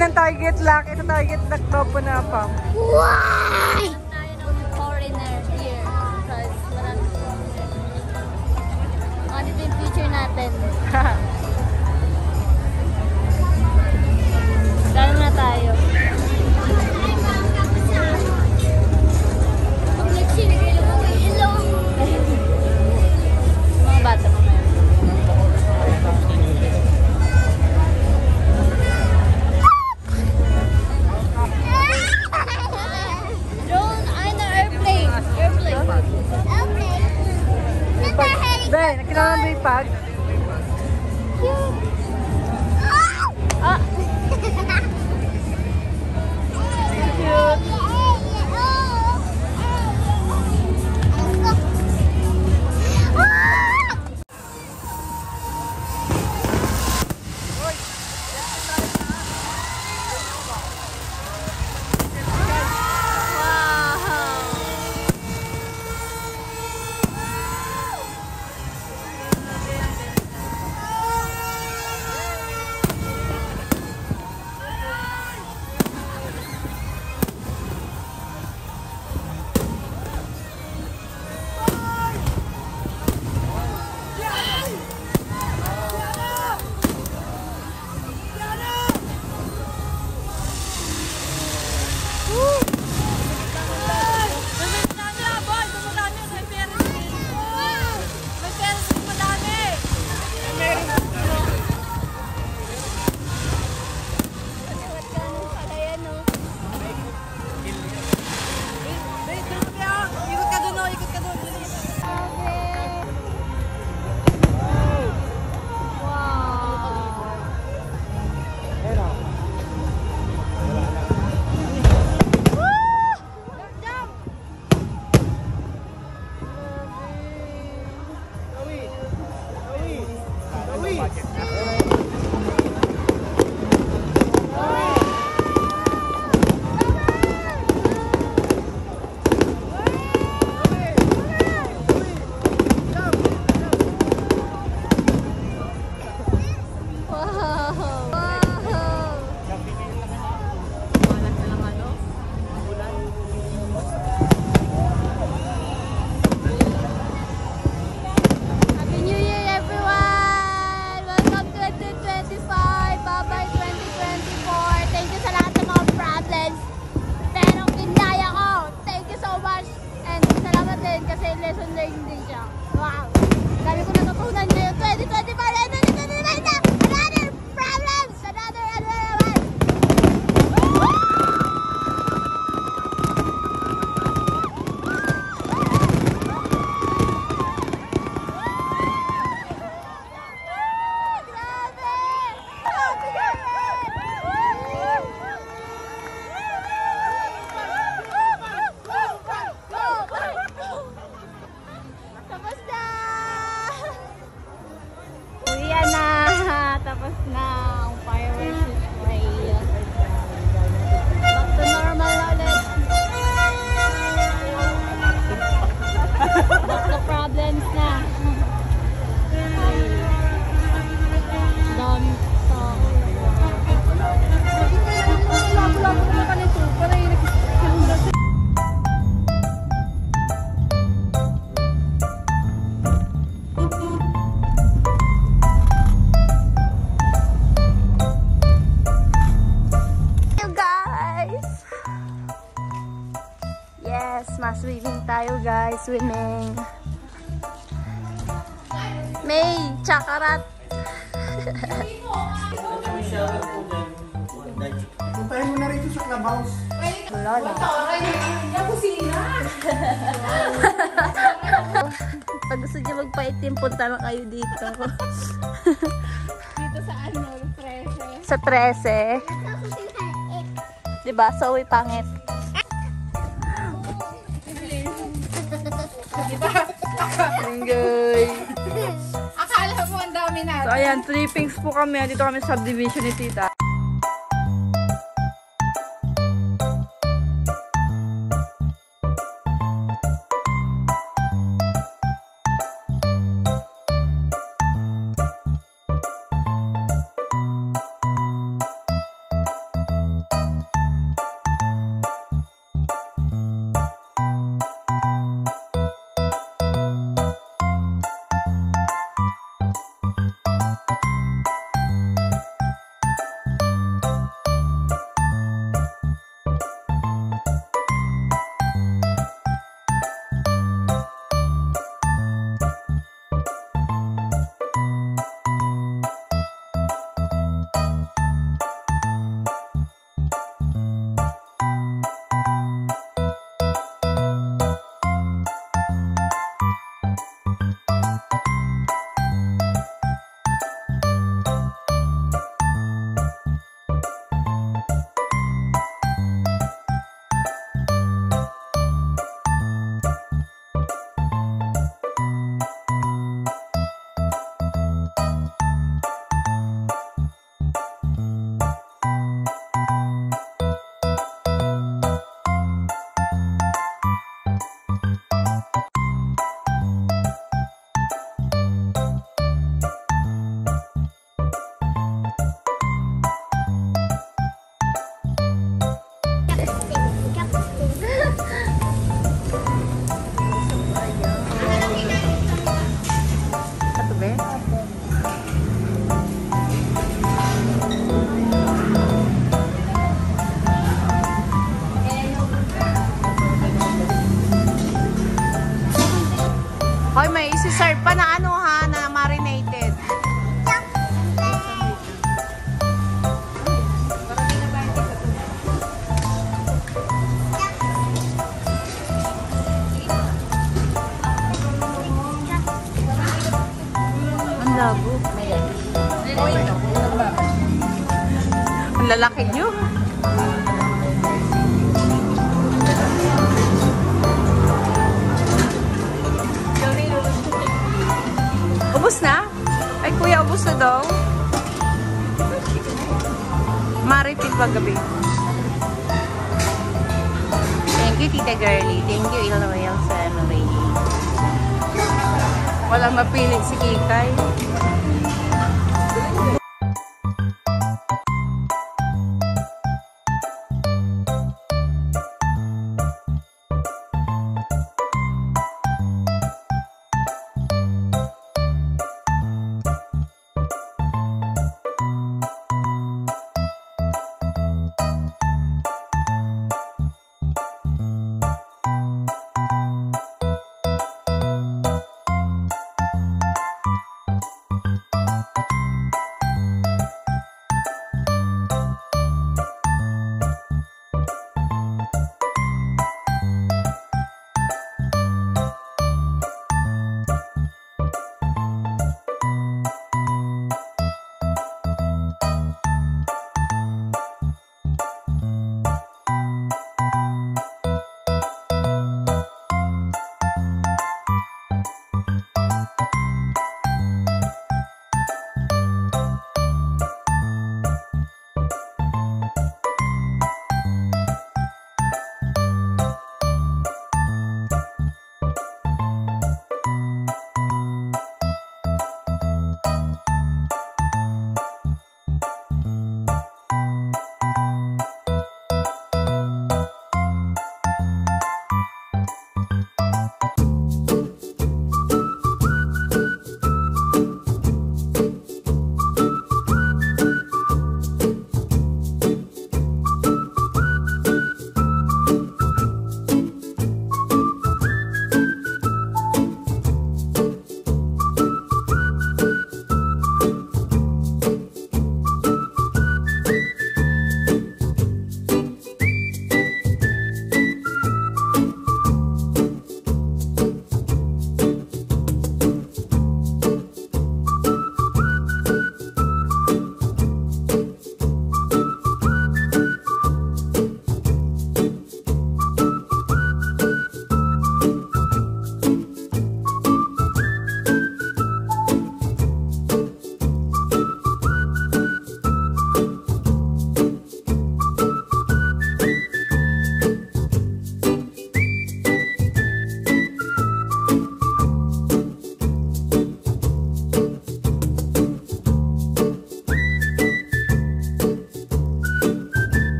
ng target lock. Ito target lock daw po na pa. Why? Tayo ng foreigner here. Because ano din future natin. Dahil na tayo. Mga bata mo ngayon. Drone, ay na airplane. Airplane. Ben, nakilala mo yung pag? Ah! Cute. Swimming tayo guys, swimming. May chakarat. Puntahin mo na rito sa clubhouse. Wala na. Pag gusto niyo magpaitim, punta na kayo dito. Dito sa ano, 13. Sa 13. Diba? So, pangit. Akala mo ang dami natin. So ayan, trippings po kami. Dito kami sa subdivision ni Tita. lalaki nyo. Ubus na? Ay, kuya, ubus na daw. Maritig ba gabi? Thank you, Tita Girlie. Thank you, Iloyal Family. Walang mapilit si Kikay.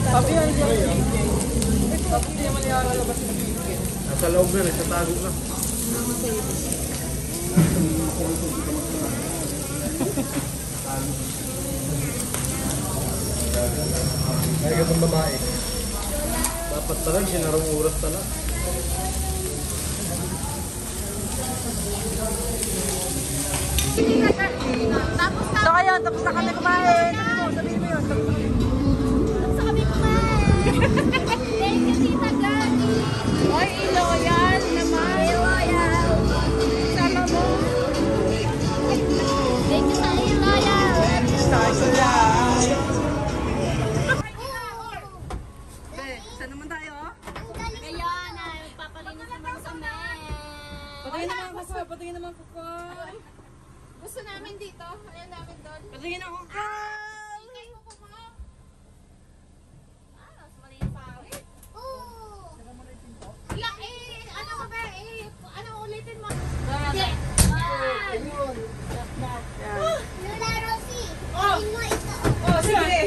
Sabi yan siya. Nasa loob na rin, sa tago na. Ay, itong babae. Dapat talaga, sinarong oras talaga. So kaya, tapos na kami kumain. Sabihin mo yun. Tapos kami kumain. Thank you, Tita Gani. Oy, loyal naman. Loyal. Sama mo. Thank you sa loyal. Start ko lang. Saan naman tayo? Ngayon, magpapalinis naman kami. Patingin naman ko ko. Gusto namin dito. Ayan namin doon. Patingin ako ko. Ikay mo po mo. Mas mali yung pawit. Wala ano ka ba ano ulitin mo? Hindi. Lola Rosie. Mo ito. Oh, sige.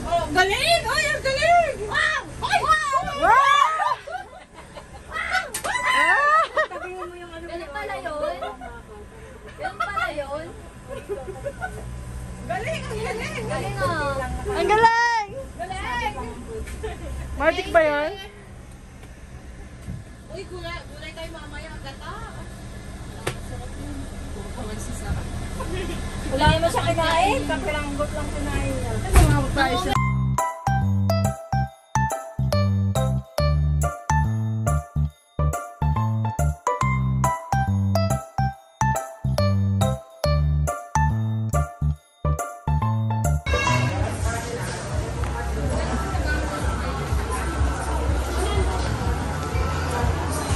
Oh, galing! Ay, ang galing! Wow! Ay! Wow! Patingin mo yung ano. Ganun pala yun. Ganun pala yun. Galing! Ang galing! Galing oh. Ang galing! Galing! Martik ba yan? Uy, gulay tayo mamaya. Ang gata. Wala naman siya kinain. Kapilanggot lang kinain niya. Ano mga magpaayos na?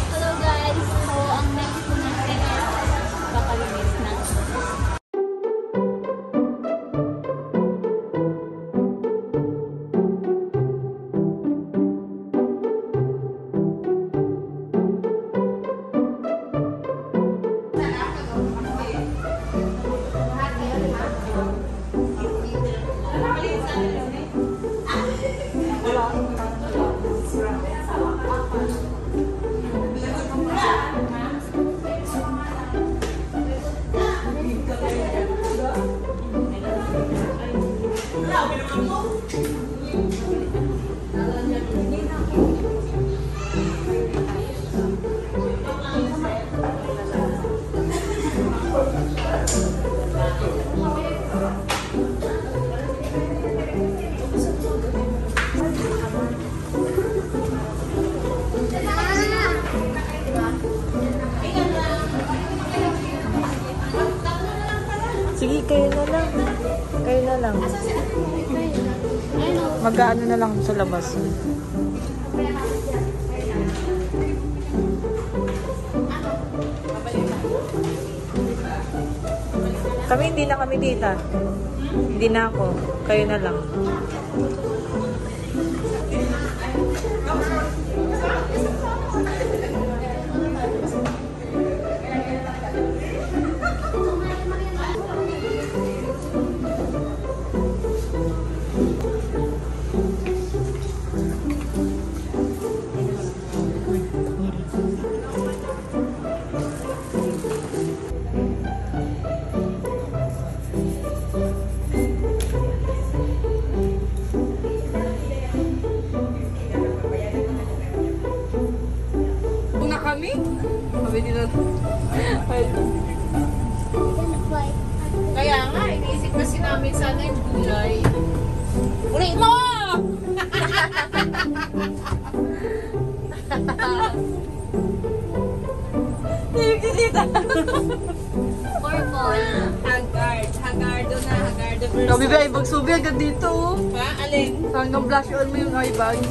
Hello guys. So, ang next po natin is papalinis na. Sige, kayo na lang. Kayo na lang. Mag-aano na lang sa labas. Kami, hindi na kami dito. Hindi na ako. Kayo na lang. Na kami? Sabi nila. Kaya nga, iniisip kasi namin sana yung gulay. Ulit mo! Dito. Purple. Hagardo na. Hagardo versus. Sabi ba, ibang subi agad dito. Pa? Alin? Hanggang blush on mo yung eye bag.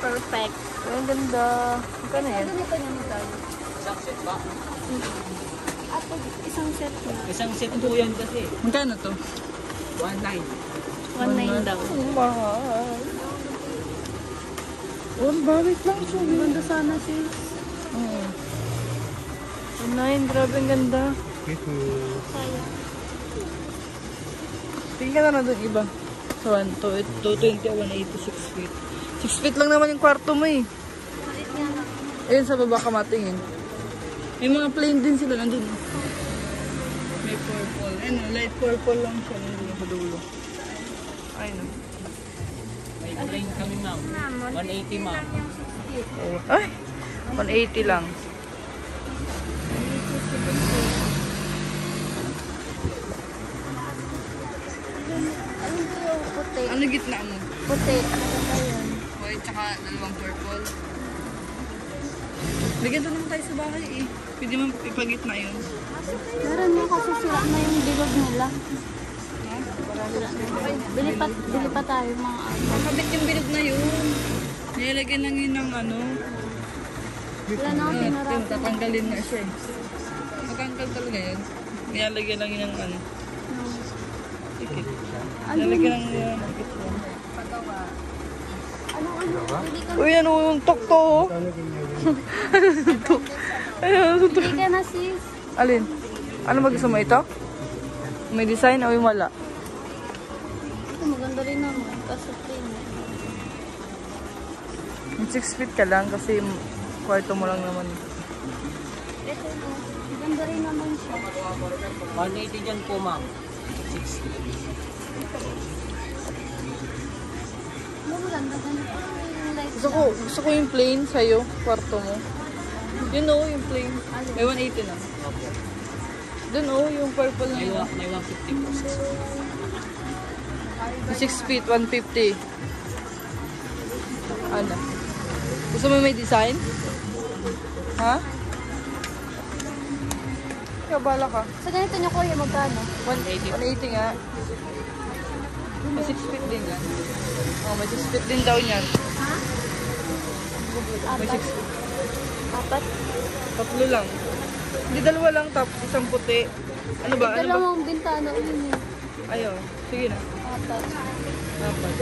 Perfect. Ang ganda. Magkano yan? Isang set na. Isang set po yan kasi. Magkano to? 1.9. 1.9 daw. Ang mahal. Oh, bakit lang? So, ganda sana sis. Oo. 9, grabe ang ganda. Sayang. Tingin ka na lang doon iba. So, 220 o 180, 6 feet. 6 feet lang naman yung kwarto mo eh. Malit nga lang. Ayun sa baba ka matingin. May mga plain din sila nandun. May purple. Ayun, light purple lang siya nandun sa dulo. Ayun. May plain kami, ma'am. 180, ma'am. Oh. Ay! 180 lang. Ano yung puti? Ano gitna mo? Puti. Ano ba yun? White tsaka dalawang purple. Bigyan to naman tayo sa bahay eh. Pwede mo ipagitna yun. Meron mo kasi sila na yung bilog nila. Bili pa tayo mga ano. Makabit yung bilog na yun. Nilagyan lang yun ng ano. Wala na akong tinarap. Tatanggalin nga siya eh. Matanggal talaga yun. Nilalagyan lang yun ng ano. Tikit. Nilalagyan lang yun ng tikit yun. Ano? Bili ka, Uy, ano yung tok to? bili ka na sis. Alin? Ano ba gusto mo ito? May design o yung wala? Ito maganda rin naman. Kaso plain. Yung 6 feet ka lang kasi kwarto mo lang naman. Ito no. Maganda rin naman siya. 180 dyan po, ma'am. 60. Maganda ganito. Yung light Gusto ko yung plain sa'yo, kwarto mo. Yun o, yung plain. May 180 na. Dun o, yung purple na yun. May 150 po. 6 feet, 150. Ano? Gusto mo may design? Ha? Ikaw, bala ka. Sa ganito niyo kuya, magkano? 180 nga. May 6 feet din yan. Oh, may 6 feet din daw yan. Ha? May 6 feet. Apat? Tatlo lang. Hindi, dalawa lang tapos isang puti. Ano ba? Ano ba? Dalawang bintana yun eh. Ayaw. Sige na. Apat. Dapat.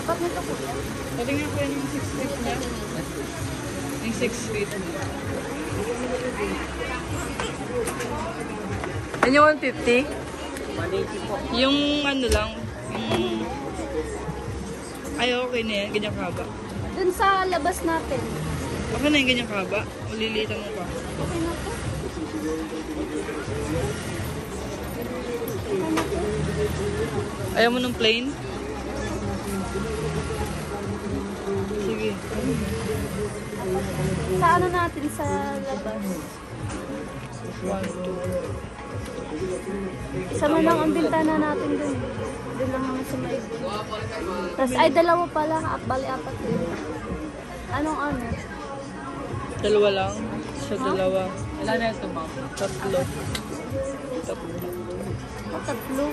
Apat nito kuya. Patingin ko yan yung 6 feet niya. Yung 6 feet. Yan yung 150? 180 po. Yung ano lang, yung... Ay, okay na yan. Ganyan kahaba. Dun sa labas natin. Okay na yung ganyan kahaba. Ulilitan mo pa. Okay na to. Ayaw mo ng plain? Sige. Sa ano natin sa labas. 1, 2. Isa man lang ang bintana natin dun. Dun lang naman sa may. Tapos ay dalawa pala. Bali apat din. Anong ano? Dalawa lang. Sa dalawa. Ilan na ito, ma'am? Tatlo. Tatlo.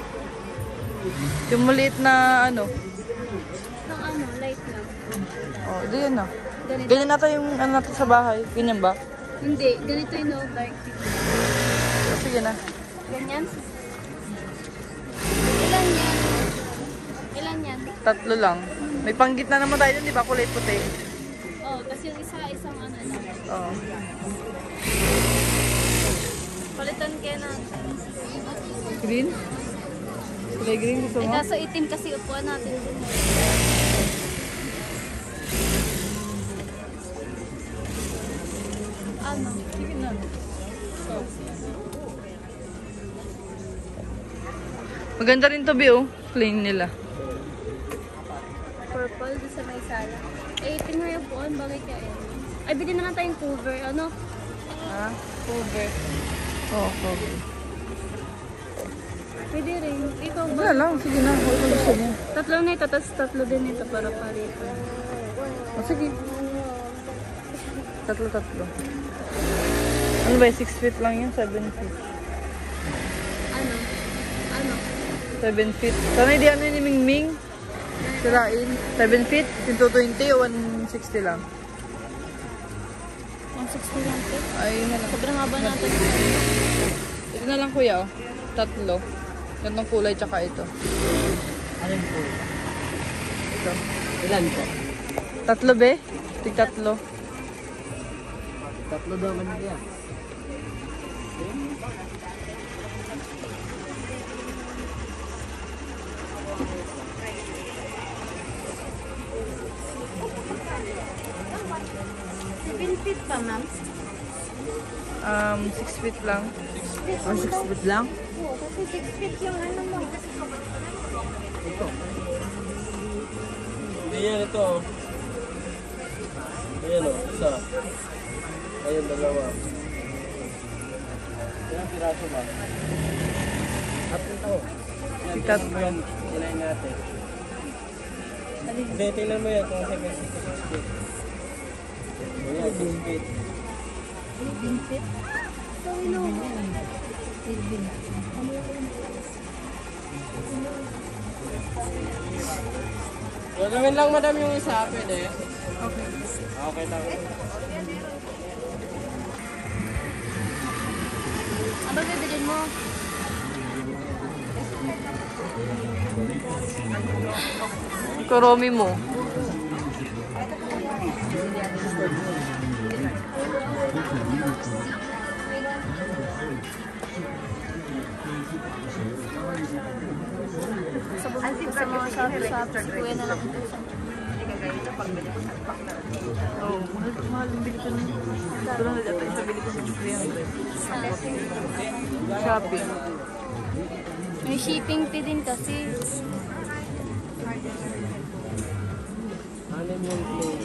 Yung maliit na ano. Ng ano, light lang. Oh, ito yan na. Ganito. Ganyan natin yung ano natin sa bahay. Ganyan ba? Hindi, ganito yung no, dark. Oh, sige na. Ganyan. Ilan yan? Ilan yan? Tatlo lang. May panggitna naman tayo dun, di ba? Kulay puti. Oh, tapos yung isa, isang ano lang. Oo. Palitan kaya natin. Green? Kulay green gusto Eh, mo? kaso itim kasi upuan natin dun. Ano? Sige na. Maganda rin to, Bi, oh. Plain nila. Purple, di sa may sala. Eh, itim nga yung upuan, bagay ka eh. Ay, bili na lang tayong cover. Ano? Ha? Cover. Oo, cover. Pwede rin. Ikaw ba? Wala lang. Sige na. Wala kung gusto niya. Tatlo na ito, tapos tatlo din ito para parito. Oh, sige. Tatlo. Ano ba? 6 feet lang yun? 7 feet. Ano? Ano? 7 feet. Sana hindi ano ni Mingming. Sirain. 7 feet? Yung 220 o 160 lang? 160 lang ito. Ay, yun na lang. Sobrang haba natin. Ito na lang, kuya. Oh. Tatlo. Gantong kulay tsaka ito. Alin po? Ito. Ilan po? Tatlo, be? Tig tatlo. Tatlo daw kanila. Benefit pa, ma'am? 6 feet lang. 6 feet lang? Oo, kasi 6 feet yung ano mo. Ito. Ayan, ito. Ayan o, isa. Ayan, dalawa. Ilang piraso ba? Atin to. Sikat. Tingnan mo yan. Kinain natin. Hindi, tingnan mo yan kung 7 feet to 6 feet. Ayan, 6 feet. Benefit? So, no. Gagawin lang madam yung isa, pwede? Okay. Okay lang. Ano bibilin mo? Kuromi mo. Sa mga shop, kuya na lang ito. Oh, mahal yung bili ko ng... Ito lang na dati, isa bili ko ng 300. Shopee. May shipping fee din kasi. Ano yung play?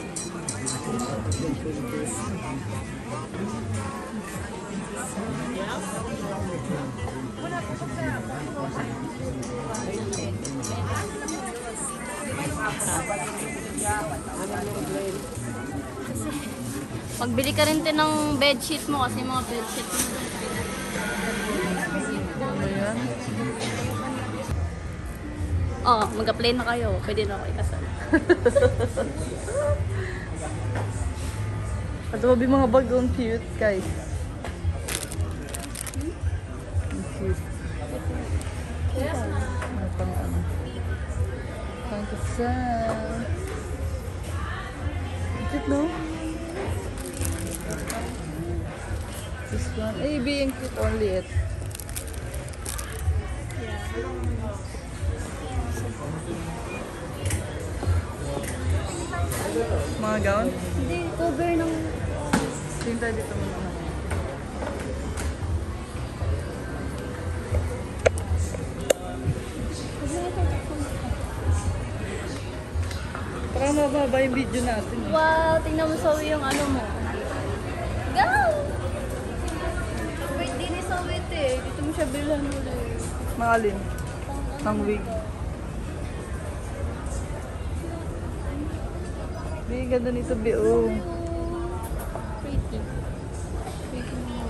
Pagbili ka rin din ng bedsheet mo kasi mga bedsheet mo. Ano yan? Oh, mag-apply na kayo. Pwede na ako ikasal. At yung mga bagong cute, guys. Ang cute. Ano pang ano? Pang kasal. Ang cute, no? This one. Ay, being cute only it. Mga gown? Hindi, cover ng... Tingin tayo dito muna. Para mababa yung video natin. Wow, tingnan mo Zoe yung ano mo. Go! Birthday ni Zoe ito eh. Dito mo siya bilhan ulit. Mga alin? Ang wig. Bi, ganda nito, Bi. Oh. Pretty. Pretty mo.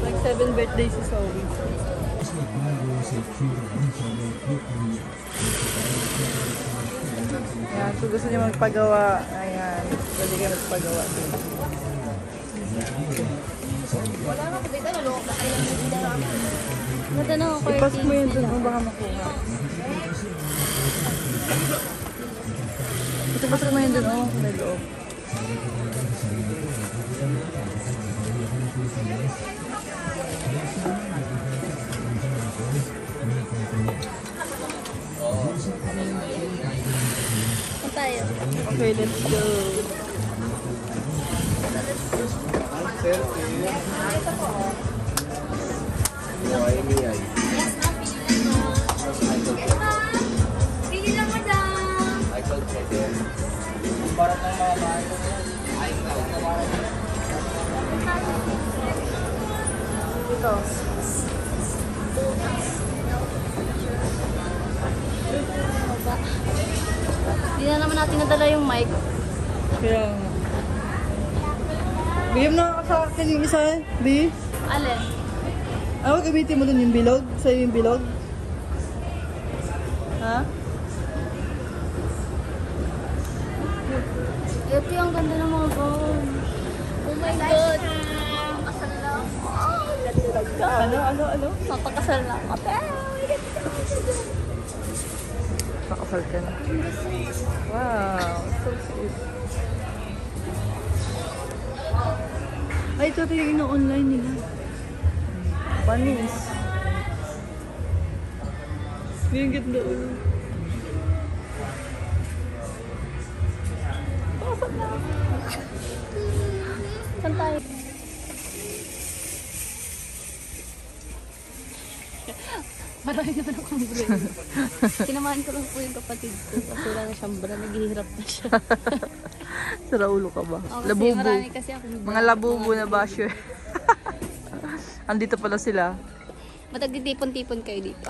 Like 7 birthday si Zoe. Ayan, so gusto niya magpagawa. Ayan, pwede ka magpagawa din. Ganda na ako Ipas mo yun dun, baka makuha. Ipasok mo yun dun, oh, may loob. Saan tayo? Okay, let's go. Pili lang madam. Para ng mga bahay. Ito. Hindi na naman natin nadala yung mic. Kaya nga. Bigyan mo na sa akin yung isa, B. Alin? Ano gamitin mo dun yung bilog? Sa'yo yung bilog? Ha? Ito yung ganda ng mga gown. Oh my God! Papakasal na ako. Ano? Papakasal na ako. Pakasal ka na. Wow, so sweet. Ay, ito yung ino-online nila. Panis. Yung ganda ulo. Pasok na. Saan tayo? Marami naman akong bra. Sinamahan ko lang po yung kapatid ko. Kasi wala na siyang bra. Naghihirap na siya. Sira ulo ka ba? Kasi Labubo. marami kasi akong bra. Mga labubo na basher. Andito pala sila. Matagtitipon-tipon kayo dito.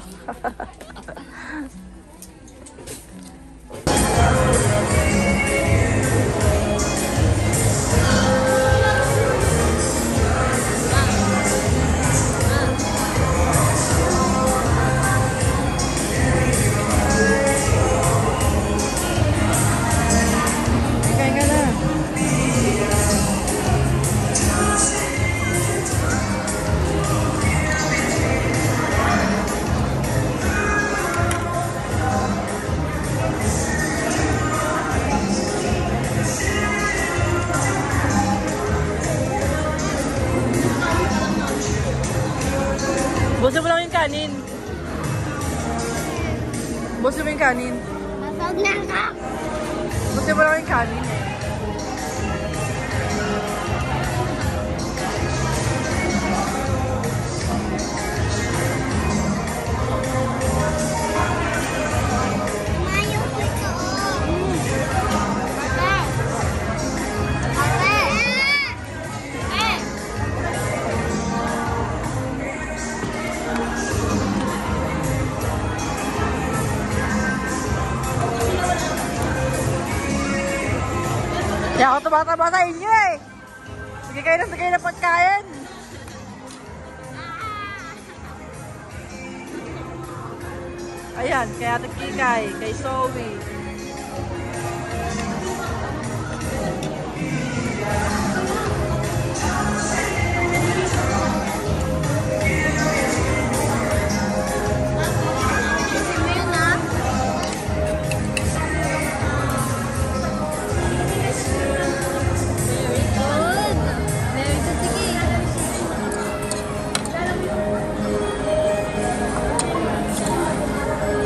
Kain ka na. Busin mo lang yung kanin. Busin mo yung kanin. Masag na ka! Busin mo lang yung kanin. Mayo ko ito. Ate! Ate! Kaya ako tumataba sa inyo eh. Sige kayo na pagkain. Ayan, kay Ate Kikay, kay Zoe.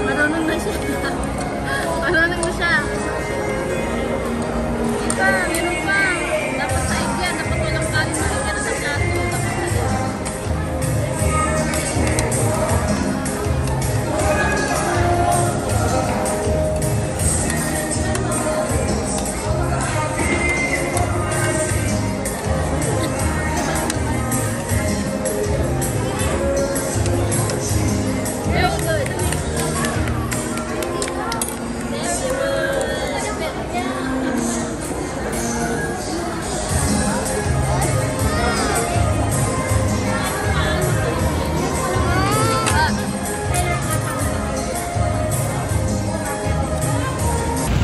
Marunong na siya. Marunong na siya. Iba, meron pa. Dapat sa India, dapat walang kanin na rin sa plato. Dapat sa very good.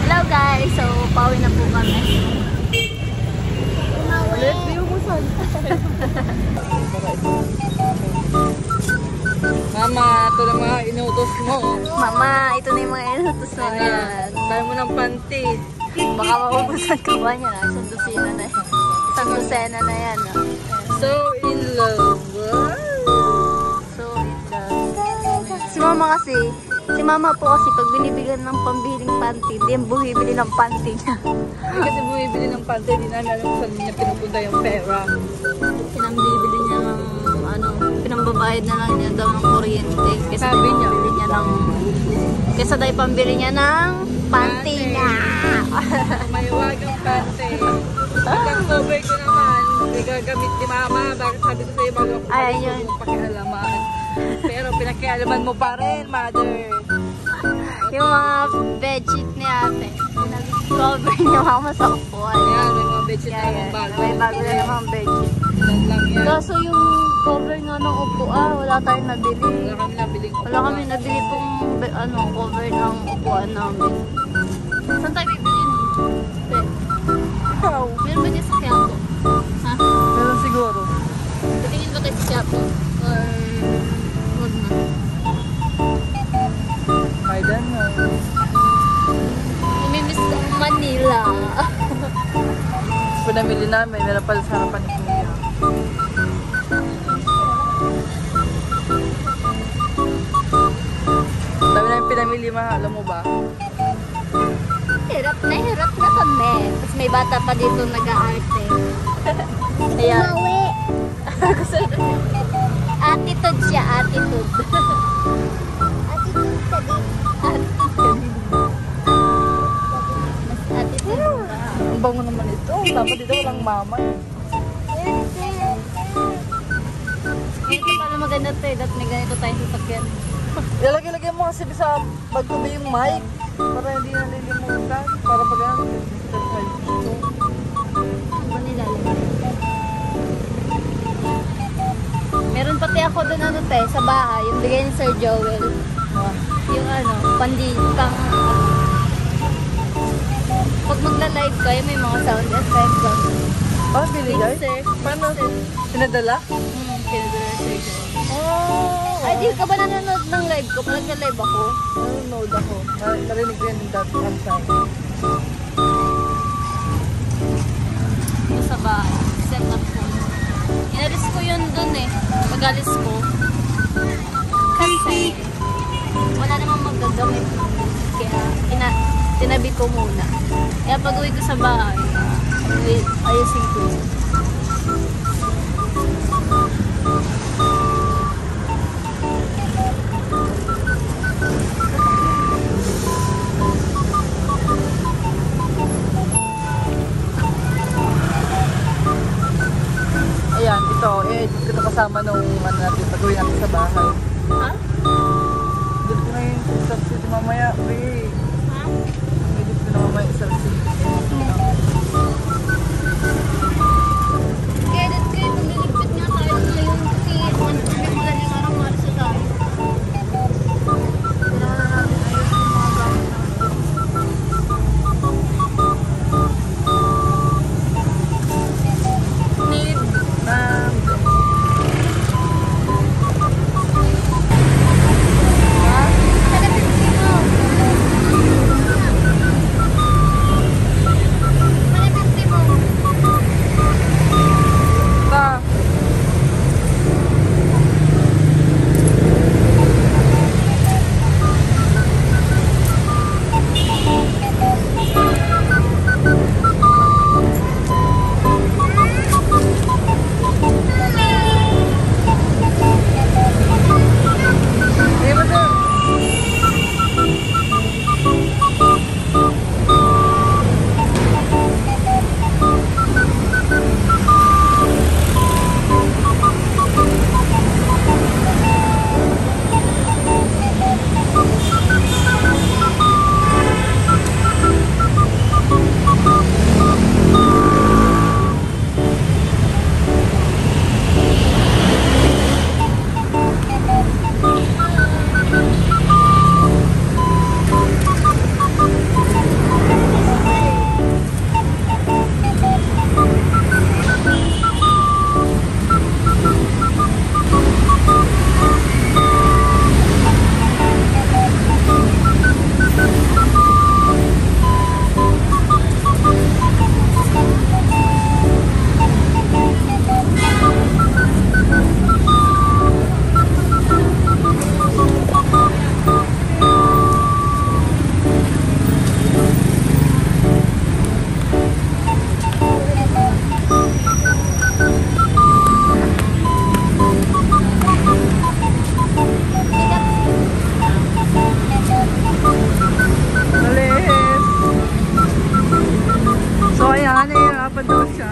Hello guys, so pauwi na po kami. Ulit, di mo saan. Mama, ito na mga inutos mo. Mama, ito na yung mga inutos na yan. Ayan, tayo mo ng pantit. Baka maubusan ka ba niya? Isang dosina na yan. Isang dosena na yan. No? So in love. So, si mama kasi, si mama po kasi pag binibigyan ng pambiling panty, hindi yung bumibili ng panty niya. Kasi bumibili ng pantit, di namin alam kung saan niya pinupunta yung pera. Pinambibili niya ng, pinambabayad na lang niya daw ng kuryente. Kesa Sabi niya. pambili niya ng, kesa daw pambili niya ng panty niya. Mahiwagang pantit. Ang cover ko naman, may gagamit ni mama. Bakit sabi ko sa'yo, bago ako Ay, ayun. pakialaman. Pero pinakialaman mo pa rin, mother. Yung mga bedsheet ni ate. Cover niya mama sa upuan. Ayan, may mga bedsheet na Yan, yung bago. may bago na namang bedsheet. Ilan lang yan. Kaso yung cover nga ng upuan, wala tayong nabili. Wala kami nabiling Wala kami nabili pong cover ng upuan namin. Saan tayo bibili nun? Wow. Meron ba niya sa Quiapo? Ha? Meron siguro. Tingin ba tayo sa Quiapo? Or wag na? don't know. Namimiss ko ang Manila. Pinamili namin, nalapal sa harapan ni Kuya. Dami namin pinamili, ma. Alam mo ba? Hirap na kami. Tapos may bata pa dito nag-aarte. Ayan. Gusto ko. Attitude siya, attitude. Attitude ka din. Mas attitude ka. Ang bango naman ito. Dapat dito walang mama. Ito pala maganda ito eh. Dapat may ganito tayong sasakyan. Ilagay mo kasi sa magtubi yung mic. Para hindi na nilimutan. Para pag ano, Ano ba nilalagay? Meron pati ako doon ano te, sa bahay. Yung bigay ni Sir Joel. Yung ano, pang pag magla-live kayo, may mga sound effects. Ah, binigay? Sir. Paano? Pinadala? Pinadala Sir Joel. Oh! Ay, di ka ba nanonood ng live ko? Pag nag-live ako. Nanonood ako. Narinig ko yan yung dati ang time. Ito sa bahay. Set up ko. Inalis ko yun dun eh. Pag-alis ko. Kasi wala namang magagamit. Kaya tinabi ko muna. Kaya pag uwi ko sa bahay, ayusin ko yun. Ayan, ito kasama nung ano natin, pag-uwi natin sa bahay. Ha? Dito ko na yung sa city mamaya, wait. Ha? Dito ko na mamaya sa city. Kaya nagliligpit nga tayo ngayon kasi madaling araw maras na tayo. Kailangan na natin ayos yung mga gamit natin. Need na... Pa. Hey, what's up? So ayan, nahihirapan daw siya.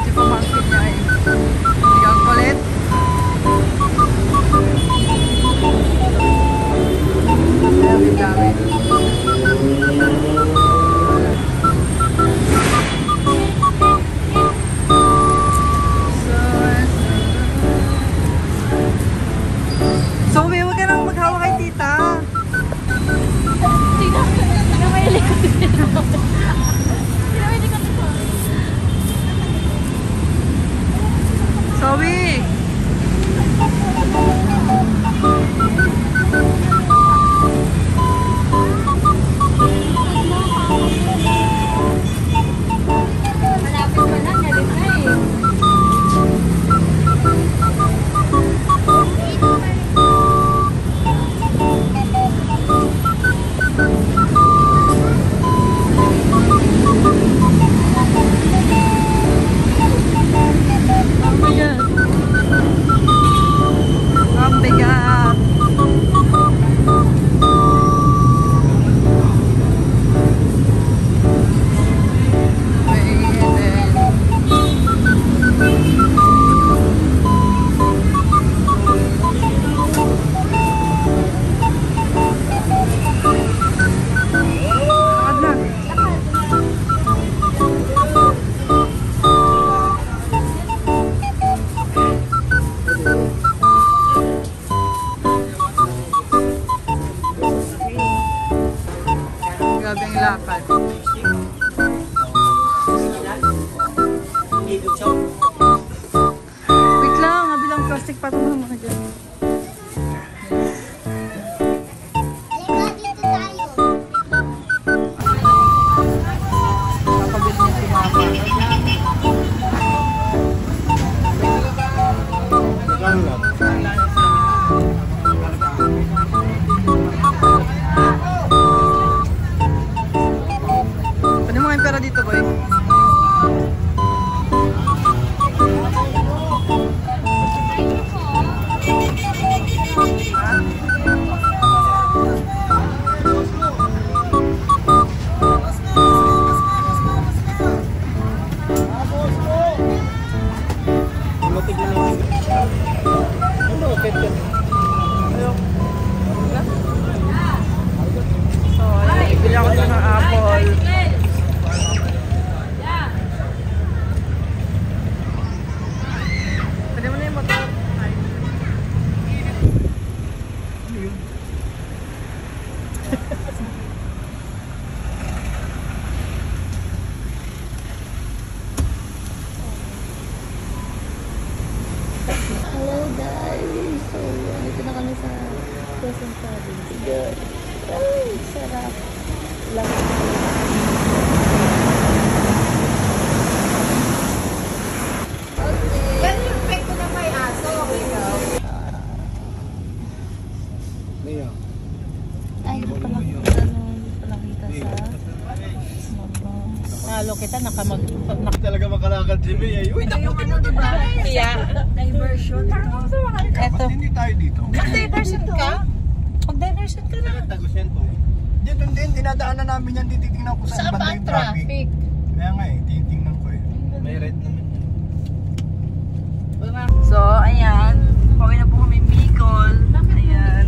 Si pamangkin niya ay bigang kulit. Ayan, bigamit. So, huwag ka nang maghawak kay tita. Tingnan may likod dito. Tingnan may likod dito. Zoe! Lakad. Wait lang, nabilang plastic pa ito mga dyan. Kapabili niya si Mama. Ano mga yung pera dito, boy? So, ayun, bili ako dito ng apple. Pwede mo na yung motor. Ano yun? Hello guys! So, dito na kami sa Quezon Province. Good. Ay, sarap. Leo. Ay, hindi pala kita sa Nalo kita, nakamag... Talaga makalakad si May. Uy, taputin mo diba? Kaya, diversion. Eto. Hindi tayo dito. Mag-diversion ka? Mag-diversion ka na. Tagos yan po. Dito din, dinadaanan namin yan. Titingnan ko saan banda yung traffic. Kaya nga eh, titingnan ko eh. May red naman yan. So, ayan. Pauwi na po kami Bicol. Ayan.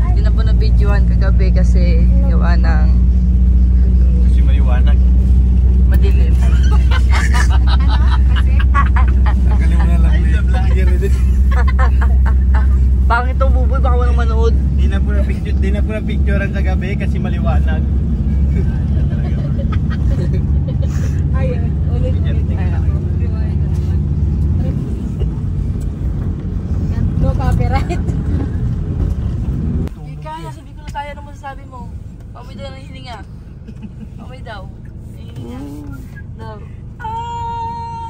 Hindi na po na-videoan kagabi kasi gawa ng Kasi maliwanag. madilim. Tanggalin mo na lang. Ay, vlogger din. Pangit itong buboy, baka walang manood. Di na po na picturean sa gabi kasi maliwanag. Ayan, ulit. No copyright. Kaya, sabi ko na kaya naman sabi mo. Pamay daw ng hininga. Pamay daw. Hininga. Daw.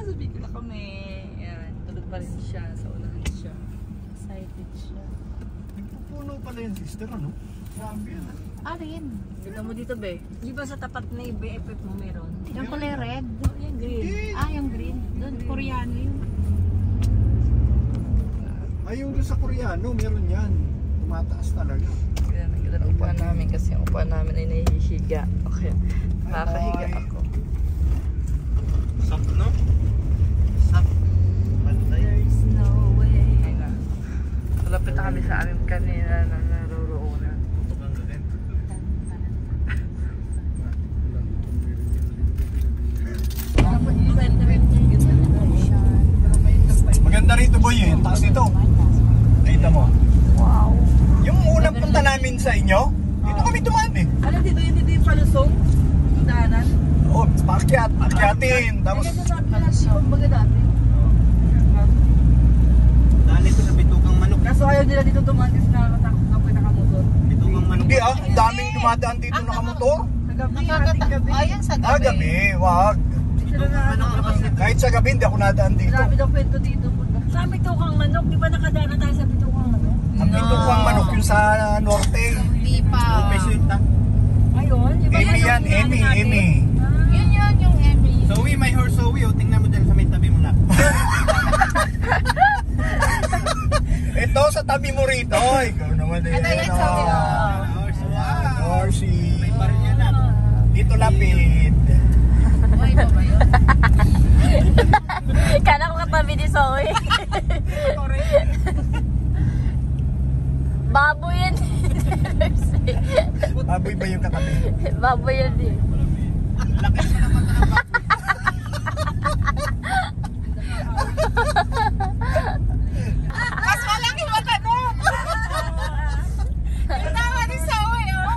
Sabi ko na kami. Ayan, tulog pa rin siya. Sa unahan siya. Excited siya. Nagpupuno pala yung sister, ano? Grabe yan. Ah, rin. Tignan mo dito, be. Di ba sa tapat na yung BFF mo meron? Yung kulay red. Yung green. Ah, yung green. Doon, Koreano yun. Ay, yung doon sa Koreano, meron yan. Tumataas talaga. Kaya nagkita ng upuan namin kasi ang upuan namin ay nahihiga. Okay. Nakakahiga ako. Sak, no? Sak. Pantay. No way. Ayun na. Malapit na kami sa amin kanina na naroroonan. Maganda rito, boy, eh. Taas dito. Nakita mo. Wow. Yung unang punta namin sa inyo, dito kami dumaan eh. Ano dito? Yun dito yung palusong? Yung daanan? Oo, pakyatin. Tapos, Kumbaga dati. dali ito sa bitukang manok. Kaso ayaw nila dito dumaan kasi nakakatakot ako yung nakamotor. Bitukang manok. Hindi ah, ang daming dumadaan dito nakamotor. Kagabi, ating gabi. Ayun sa Ah, gabi, wag. Sila na ano. Kahit sa gabi, hindi ako nadaan dito. Grabe daw kwento dito. Sa bitukang manok, di ba nakadaan na tayo sa bitukang manok? Ang bitukang manok yung sa norte. Hindi pa. Ayun, di ba Amy yan, Amy. Yun yung Emmy. Zoe, may horse Zoe. O, tingnan mo dyan sa may tabi mo na. Ito sa tabi mo rito. Ikaw naman eh. Ito yan, Zoe, oh. Horsey. May pa rin yan ah. Dito lapit. Buhay pa ba yun? Kala ko katabi ni Zoe. Baboy yan. Baboy ba yung katabi? Baboy yan eh. Mas walang hiwata mo! Yung tawa ni Zoe, oh!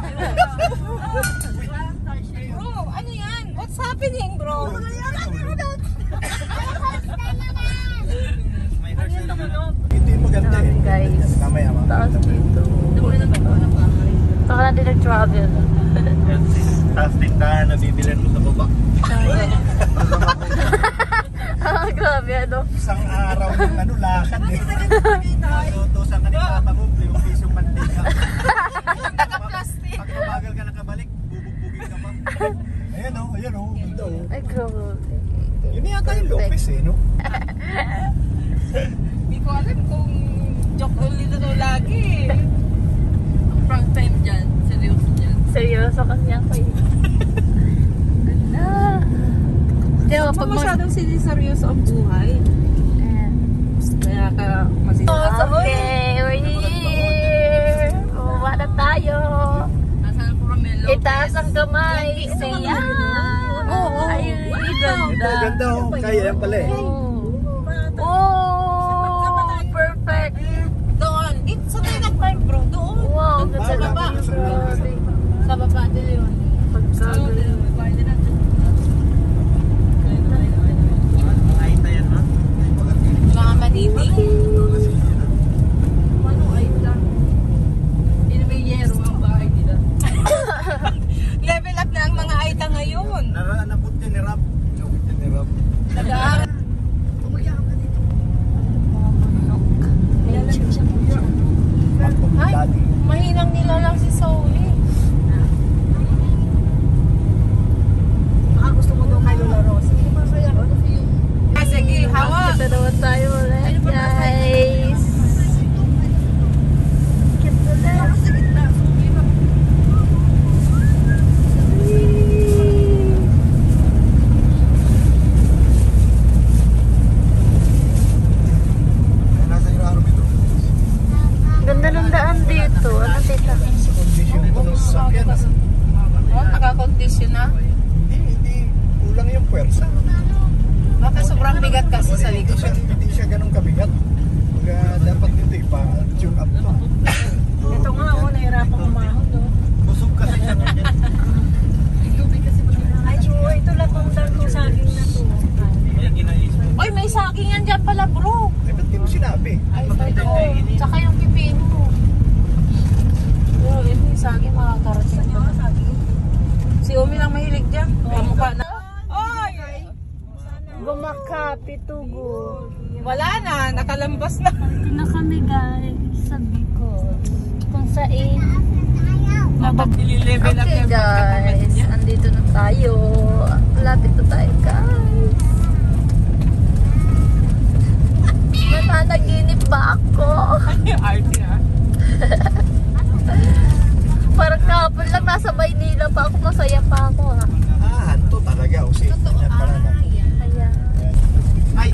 parang din nag-travel. Tapos tindahan na bibilan mo sa baba. Ah, grabe ano. Isang araw ng ano, lakad eh. Tutusan ka ni Papa mo, 5 pisong mantika. Pag mabagal ka nakabalik, bubugbugin ka pa. Ayan o, ayan o. Ganda o. Ay, grabe. Yun yata yung Lopez eh, no? Hindi ko alam kung joke ulit na lagi. Ang prank time dyan, seryoso dyan. Seryoso kasi ako eh. Ganda. Di ba, pag masyadong siniseryoso ang buhay. Kaya ka masisarap. Okay, we're here. Bumaba na tayo. Nasaan po kami? Itaas ang kamay. Saya. Oo. Ay, ganda. Ganda o, kaya yan pala eh. Oh, perfect. Doon. Sa tayo nag-park bro. Doon. Wow, ganda Sa sa baba. grabe. Sa baba din yun. Pagsabi. Mga manibig. Ano ay lang? Yun may yero ang bahay nila. Level up na ang mga aita ngayon. Naranabot niya ni Rap. Nabot niya ni Rap. Tagaan. Ay, mahinang nila lang si Sauli. Baka gusto mo daw kay Lola Rosie. Sige, hawak. Ito naman tayo ulit, guys. Cute ulit. Nasa Iraro Metro. Ganda ng daan dito. Ano tita? Sa condition ko ng sasakyan. Oh, naka-condition na. Hindi. Kulang yung pwersa. Baka sobrang bigat kasi sa likod. Hindi siya ganun kabigat. Kaya dapat nito ipa-tune up pa. Ito nga ako, nahirapan kumahon. Busog kasi siya. Ay, Joy, ito lang kung kung saging na to. Oy, may saging yan dyan pala bro. Eh, ba't di mo sinabi? Ay, ito. Tsaka yung pipino. Oh, yun yung saging makakarating pa. Si Umi lang mahilig dyan. Kamukha na. Oy! Bumakapi, tugo. Wala na, nakalambas na. Ito na kami guys sa Bicol. Kung saan Nililevel up okay yung guys, andito na tayo. Lapit na tayo guys. Nananaginip ba ako? yung arty ha. Parang kahapon lang nasa Maynila pa ako. Masaya pa ako ha. Hanto talaga. O si yan pala na. Kaya. Ay!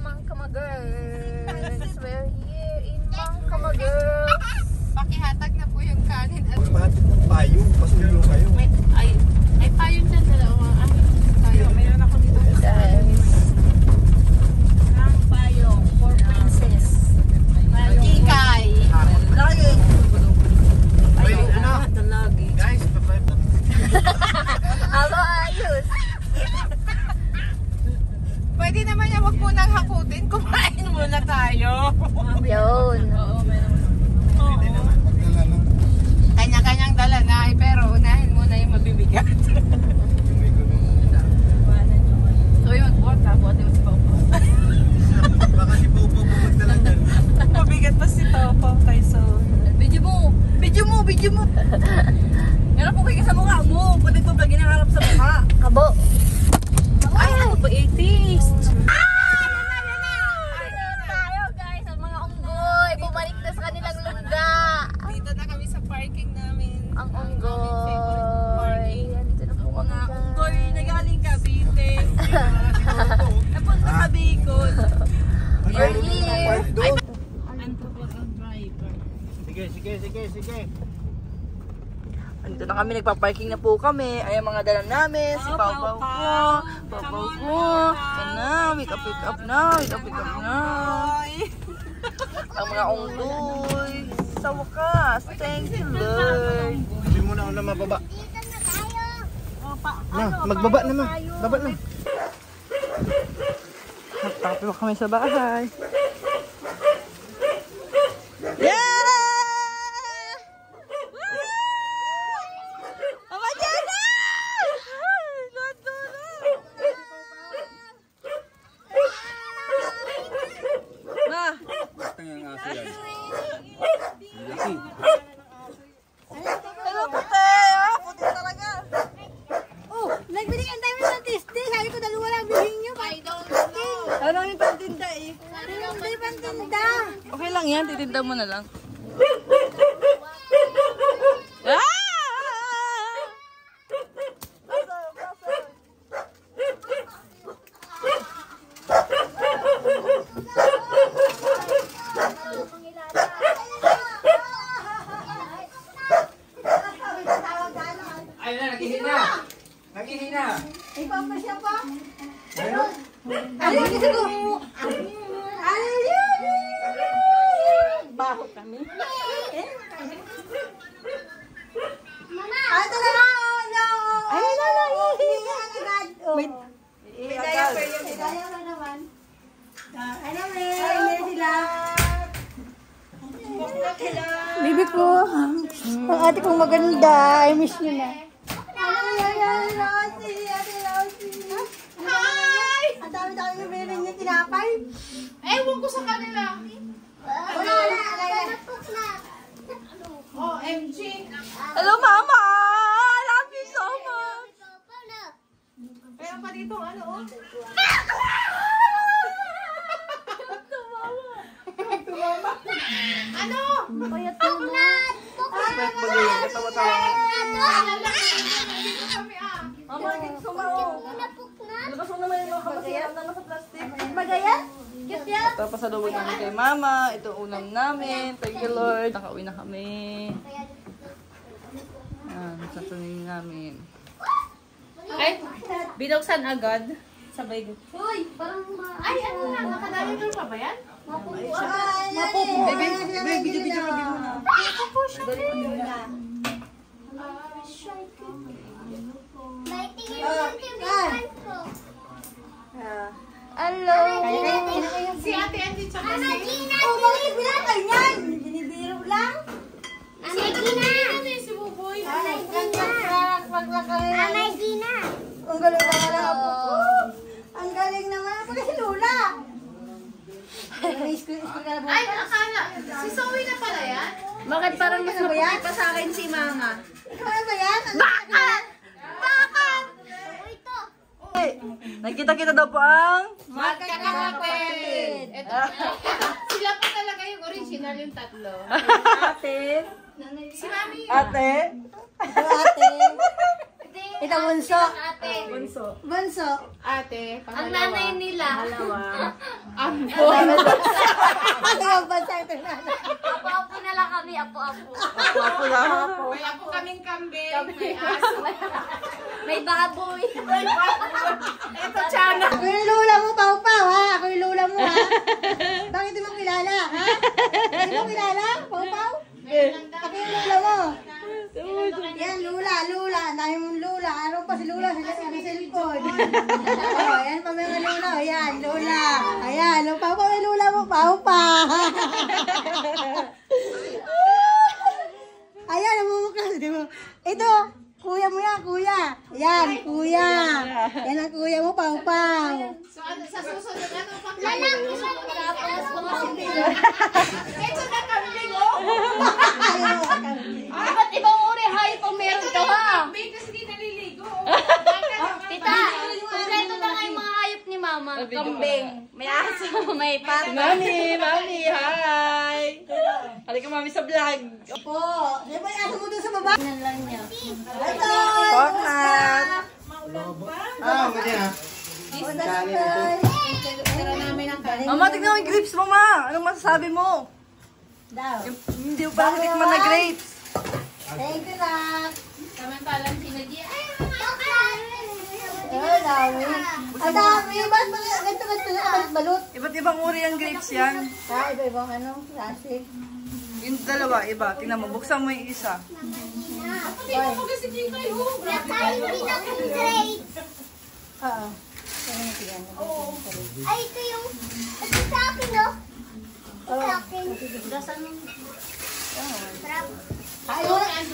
Mangkama girls. We're here in Mangkama girls. Pakihatag na po yung kanin. Mas mahatid ng payo. Pasuyo kayo. Ay payong dyan dalawa. Tayo, mayroon ako dito. Guys. Ang payong, for princess. Ikay. Lagi. Wait, ano? Lagi. Guys, pa-drive na. Aba, ayos. Pwede naman yan, wag mo nang hakutin. Kumain muna tayo. Yun. Hindi naman. Magdala lang. Kanya-kanyang dala na, pero unahin muna yung mabibigat. Yung may gulong. So yun, magbuhat ka. Buhatin mo si Papa. Baka si Popo magdala dyan. Mabigat pa si Papa kay Saul. Video mo! Video mo! Video mo! Meron po kayo sa mukha mo. Pwede ito ba ginaharap sa mukha? Kabo. Ay, ano ba 80s? Tayo guys, ang mga unggoy. Bumalik na sa kanilang lungga. Dito na kami sa parking namin. Ang unggoy. Dito na po Mga kami guys. unggoy na galing Cavite. Napunta sa Bicol. We're here. Doon. Anto po ang driver. Sige. Andito na kami, nagpa-parking na po kami. Ayan mga dala namin, si Pau Pau ko. Ayan na, wake up na. Ang mga unggoy. Sa wakas, thank you Lord. Hindi mo na ako na mababa. Na, magbaba naman. Baba na. Magtapos kami sa bahay. ang aso yan. Laki. Hello, puti! Ah, puti talaga. Oh, nagbili ang dami ng tiste. Sabi ko dalawa lang bilhin nyo. I don't know. Ano yung pantinda eh? Hindi pantinda. Okay lang yan, titinda mo na lang. Ah! Ay na, naghihina. Naghihina. Ipapasya pa. Meron? Ayun, kasi ko. Ayun. Baho kami. Ito na nga. No. Ayun na lang. May diaper yun. May diaper naman. Ano may sila. Bibi ko. Ang ate kong maganda. I miss nyo na. Hi! Ang dami-dami yung bilhin niya tinapay. Ewan ko sa kanila. Wala. OMG. Hello, Mama! I love you so much! Kaya pa dito, ano, oh. Ano? Bakit magaling? Katawa-tawa. Dito kami, ah. Mama, dito sa mao. Labas mo naman yung mga kapasiyan na nasa plastic. Magayan? Cute yan? Papasalubog namin kay Mama. Ito unang namin. Thank you, Lord. Nakauwi na kami. Yan, sasunin namin. Ay, binuksan agad. Sabay ko. Uy, parang Ay, ano na? Nakadami doon pa ba yan? Baby, video mo na. Hello. Si Ate Angie tsaka si... Oh, bakit binakal niyan? Binibiro lang. Si Ate Gina! Si Buboy. Nanay Gina. Ang galing naman ang apo ko. Ang galing naman ako si Lula. School ka na Ay, akala. Si Zoe na pala yan? Bakit parang mas maputi pa sa akin si Mama? Ikaw na ba yan? Bakit? Bakit? Nagkita-kita daw po ang... Magkakapatid. Ito. Sila pa talaga yung original yung tatlo. Ate. Si Mami. Ate. Ito ate. Ito bunso. Ate. Bunso. Ate. Ang nanay nila. Ampo. Ate ang bansa ito na. Apo-apo na lang kami, apo-apo. Apo lang. May apo kaming kambing. May aso. May baboy. Ito, Chana. Ako yung lula mo, Pau-Pau, ha? Ako yung lula mo, ha? Bakit di mo kilala, ha? Di mo kilala, Pau-Pau? Ako yung lula mo. Yan, lula. Ang dami mong lula. Araw pa si lula sa cellphone. Oh, yan pa mga lula. Yan, lula. Ayan, Pau-Pau yung lula mo, Pau-Pau. Ayan, namumuklas. Di mo. Ito, kuya mo yan, kuya. Yan, kuya. Yan ang kuya mo, Pau-Pau. So, ano, sa susunod, ano pa kayo? Lalaki siya. Tapos mga Ito na kambing, oh. Iba't ibang uri, hay, kung meron ka ha. Kambing kasi di naliligo. Tita, kumpleto na nga yung mga hayop ni Mama. Kambing, may aso, may pato. Mami, hi! Halika Mami sa vlog. Po. Di ba yung aso mo doon sa baba? Yan lang niya. Ito. Pornat. Mali na. Tira namin ang kanin. Mama, tignan mo yung grapes, Mama. Anong masasabi mo? Daw. Hindi mo pa natikman na grapes. Thank you, Nak. Samantalang sinadya. Ay, Ang dami. Ang dami. Ba't ganito na balot? Iba't ibang uri ang grapes yan. Ha, iba-ibang ano, klase. Yung dalawa, iba. Tingnan mo, buksan mo yung isa. Oy. kasi di kayo. Oo. Ay, ito yung... Ito sa akin, no? Sa akin.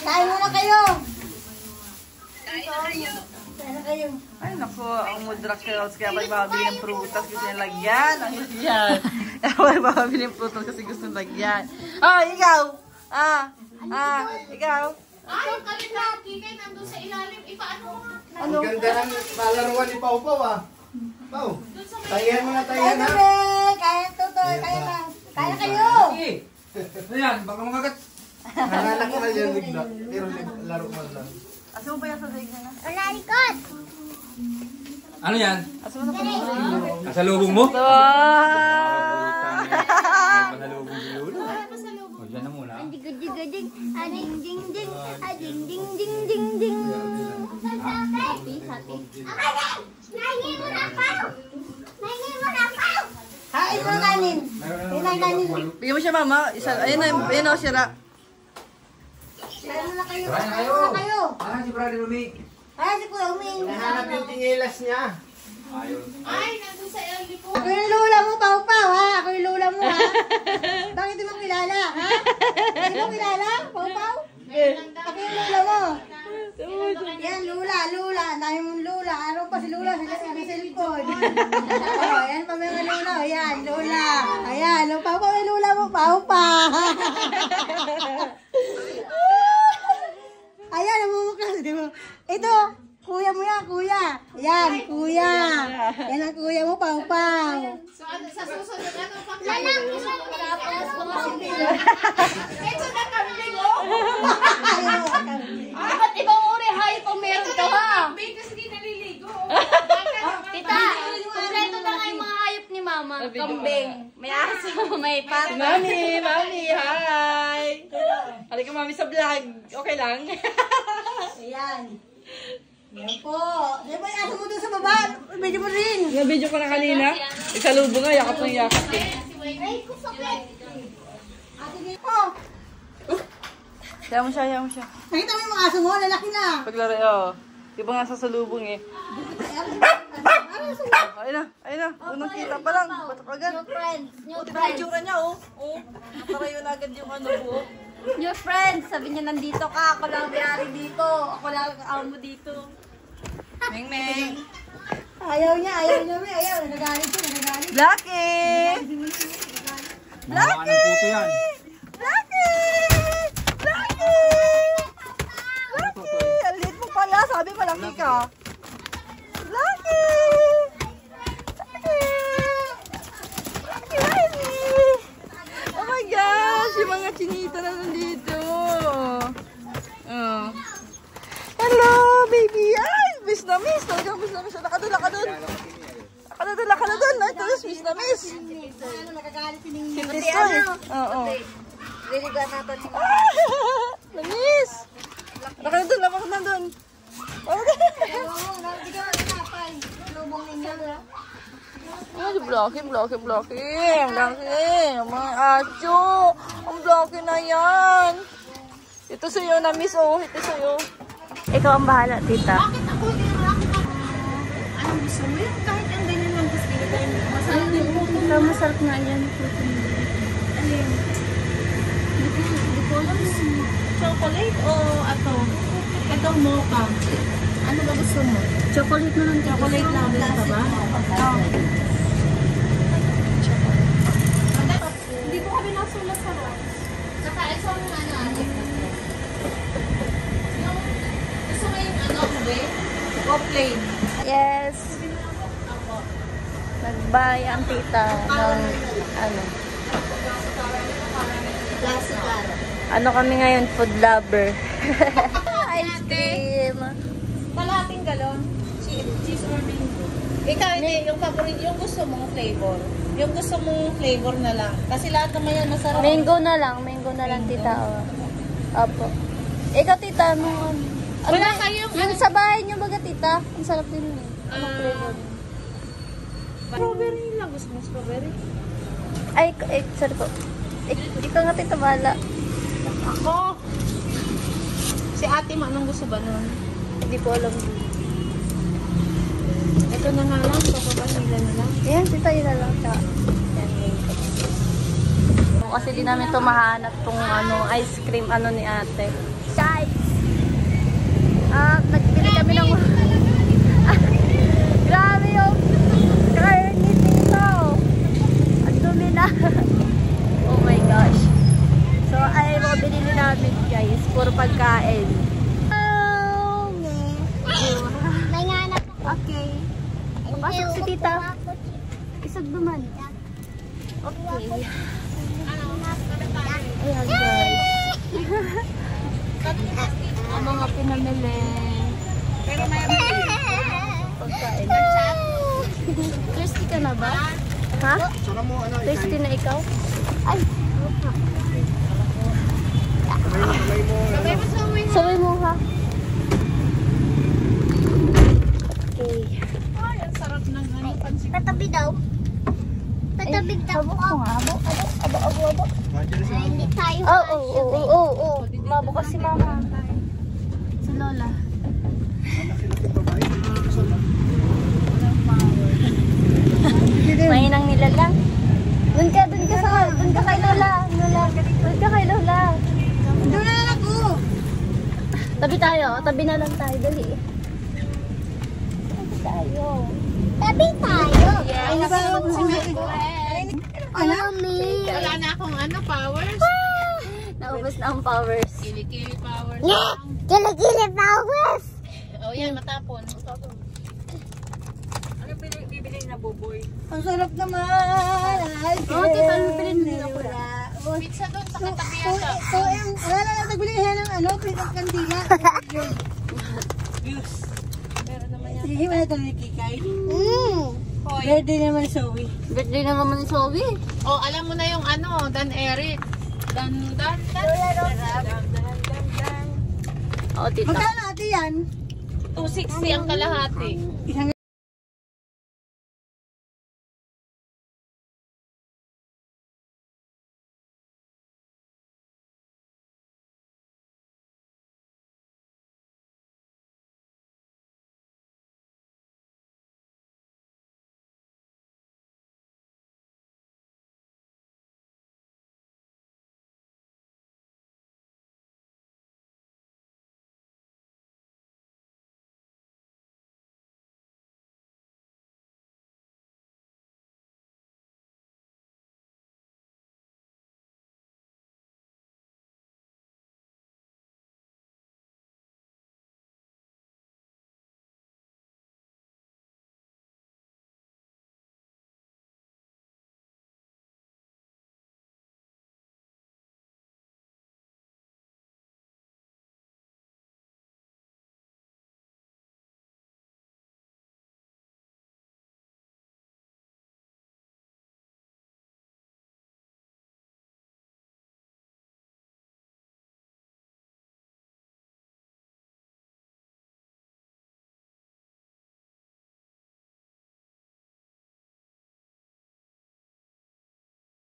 Kain muna kayo. kayo. Ay, naku, ang mudrak girls. Kaya magbabili ng prutas gusto niya lagyan. Ang yan. Kaya magbabili ng prutas kasi gusto niya lagyan. Ah, ikaw! Ikaw! Ay, yung kalendati kayo nandun sa ilalim. Ipaano mo nga? Ang ganda ng palaruan ni Pau Pau ah. Pau, tayan mo na tayan ha. Kaya to, kaya na. Kaya kayo. Ayan, baka makagat. Nananak na yan bigla. Pero laro mo lang. Asa mo ba yan sa daig na? Wala likod. Ano yan? Asa mo sa pagkakas? Nasa lubong mo? Pasalubong si Lolo. O, dyan na muna. Dig-dig-dig. Ading-ding-ding. Ading-ding-ding-ding-ding. Happy, happy. Nahingi mo na pao. Nahingi mo na pao. Hain mo kanin. Kailan kanin. Bigyan mo siya mama. Isa, ayun na, sira. Kaya mo na kayo. Kaya mo na kayo. Ah, si Brother Umi. Ay, si Kuya Uming. Nahanap yung tingilas niya. Ay, nandun sa LD po. Ako yung lula mo, Pau Pau, ha? Ako yung lula mo, ha? Bakit di mo kilala, ha? Di mo kilala, Pau Pau? Ako yung lula mo. Yan, lula. Ang dami mong lula. Araw pa si lula sa cellphone. Oh, yan pa mga lula. Ayan, lula. Ayan, Pau Pau yung lula mo, Pau Pau. Ayan, namumuklas. Ito, kuya mo yan, kuya. Ayan, kuya. Yan ang kuya mo, Pau Pau. So, ano, sa susunod, ano pa kayo? Lalang, tapos Ito na kambing, oh! Dapat ibang uri, hayop ang meron ka ha. Kambing kasi di naliligo. Tita, kompleto na nga yung mga hayop ni Mama. Kambing, may aso, may pato. Mami, hi! Halika mami sa vlog. Okay lang? Ayan. Yan po. Yan po yung aso mo doon sa baba. Medyo mo rin. Nabidyo ko na kanina. Isalubong nga, yakap ng yakap eh. Ay, kusapit. Oh, Kaya mo siya. nakita mo yung mga aso mo, lalaki na. Paglaro, Di ba nga sasalubong eh. Ayun na. Unang kita pa lang. Ba't agad? New friends, new Ito yung friends. itsura niya, oh. Nakarayo na agad yung buo. New friends, sabi niya nandito ka, ako lang ang may-ari dito. Ako lang ang amo dito. Meng. Ayaw niya. Nagagalit siya, nagagalit. Lucky! Mamawa ng puto yan. Lucky! Ang liit mo pala. Sabi malaki ka. Lucky! Oh my gosh! Yung mga chinita na nandito. Hello, baby! Ay! Miss na miss! Talagang miss na miss. Laka doon! Laka na doon! Ito, miss na miss! Ano, nagagalit si Ningning. Kitis ko eh. Oo. Liligan natin si Namiss! Laka na doon! Oo, hindi ka nakapay. Lubong ninyo. Ay, blocking. Ang mga acho. Ang blocking na yan. Ito sa'yo na miss, oh. Ito sa'yo. Ikaw ang bahala, tita. Anong gusto mo yun? Kahit ang ganyan lang gusto nila tayo masarap din mo. Ikaw masarap nga yan. Hindi ko alam chocolate o ato? Itong mocha. Ano ba gusto mo? Chocolate na lang. Chocolate lang din pa ba? Hindi ko kami nasulat sa rice. Saka isang ano? Yung gusto mo yung ano, ube? O plain? Yes. Nag-buy ang tita ng ano. Ano kami ngayon, food lover. Ice cream. Kalating galon. Cheese or mango. Ikaw, hindi. Yung favorite, yung gusto mong flavor. Yung gusto mong flavor na lang. Kasi lahat naman yan masarap. Mango na lang tita. Oh. Apo. Ikaw tita, ano? Wala kayong Yung sa bahay niyo baga tita, ang sarap din yun. Anong flavor? strawberry lang. Gusto mong strawberry? Ay, sorry po. Ikaw nga tita, bahala. Ako. Si ate mo, anong gusto ba nun? Hindi ko alam. Ito na nga lang. Papapanila na lang. Ayan, tita, yun na lang. Tsaka, yan, mango. Kasi di namin ito mahanap tong ano, ice cream ano ni ate. Guys! Nagbili kami ng puro pagkain. May nganak ako. Okay. Papasok si tita. Isag duman. Okay. Ayan guys. Ang mga pinamili. Pero may Pagkain. Thirsty ka na ba? Ha? Saka mo, ano, Thirsty na ikaw? Ay! sabay mo, Sabay mo ha? Okay. Ay, ang sarap ng ano, pansit. Patabi daw. Patabi daw. Abo ko nga. Abo. Nandiyan siya. Ay, hindi tayo. Oo. Mabukas si mama. Si Lola. Mahinang nilalang. Doon ka kay Lola. Doon ka kay Lola. Doon na lang ako. Tabi na lang tayo. Dali. Tabi tayo. Tabi tayo. Yes. Mami. Wala na akong ano, powers. Naubos na ang powers. Kili-kili powers. Gila-gila powers. Oh, yan, matapon. Ano bibili na buboy? Ang sarap naman. Ay, Oo, tita, ano bilhin mo din ako? Pizza doon sa katabihan ka. Wala na nagbilihan ng ano, pitang kandila. Sige, wala ito ni Kikay. Hoy. Birthday naman ni Zoe. Birthday na naman ni Zoe. Oh, alam mo na yung ano, Dan Eric. Dan. Oo, tita. Magkano ate yan? 260 ang kalahati. Isang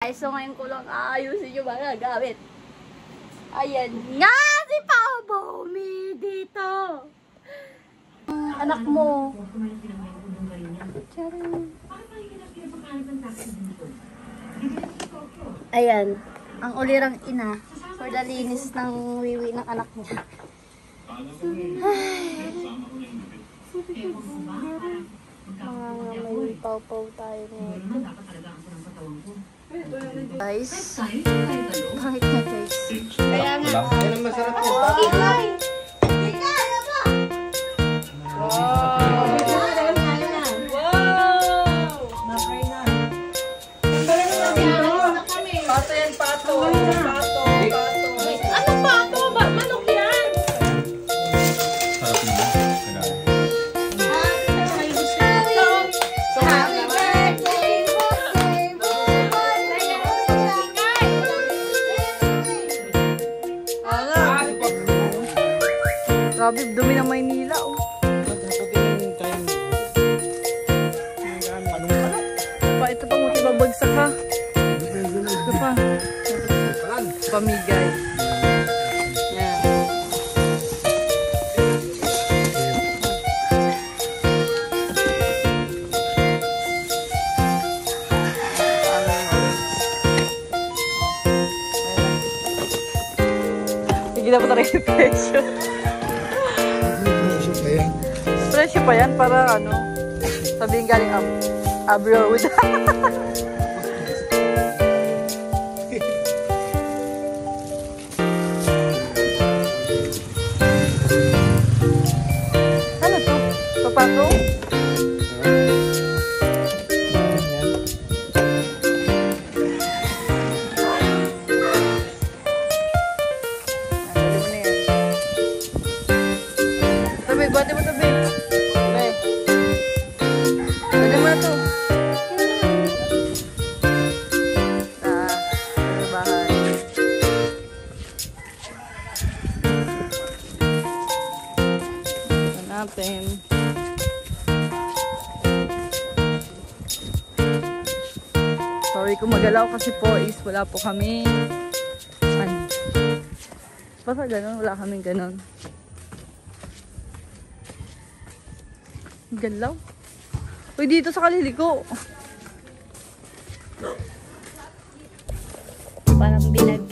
Ay, so ngayon ko lang aayusin yung mga gamit. Ayan nga si Pao Bomi dito. Anak mo. Charing. Ayan. Ang ulirang ina for the linis ng wiwi ng anak niya. May pau-pau tayo nito. Guys, bakit na guys? Kaya nga. Yan ang masarap yun. Kikay! Kikay, ano ba? Pato yan, pato. Ano pa ito? Manok yan. Sarap naman. Grabe, dumi ng Maynila, oh. Pa, ito pa, muti babagsak ha. Ito pa. Pamigay. Yan. Hindi na po talaga yung presyo. Presyo pa yan para ano, sabihin galing abroad. to? Tubig, bati mo tubig. Tubig. Bati mo na to. Sa bahay. Ito natin. Sorry kung magalaw kasi po is wala po kami. Ano? Basta ganun, wala kaming ganun. Galaw. Uy, dito sa kaliliko. Parang binag